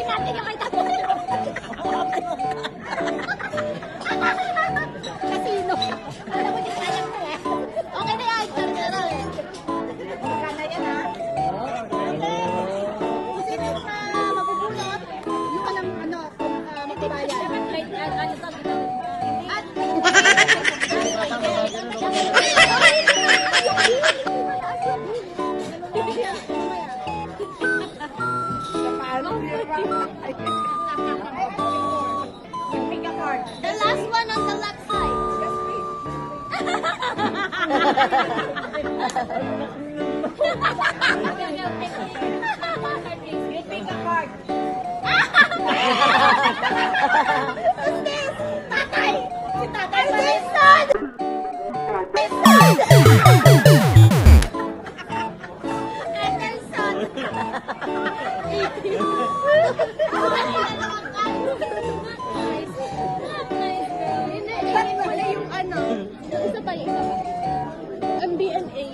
Try natin yung kay Tato. Kasino. Alam mo, hindi alam ko eh. Okay na yan. Magkana yan ha. Kung sino yung mabubulot, yung alam ano, magbabayad. Ano to? At the last one on the left side. You pick a card. Who's this? Tatay! Si Tatay pa rin. Son! Anderson! Wala yung ano. Isa pa. MBNA.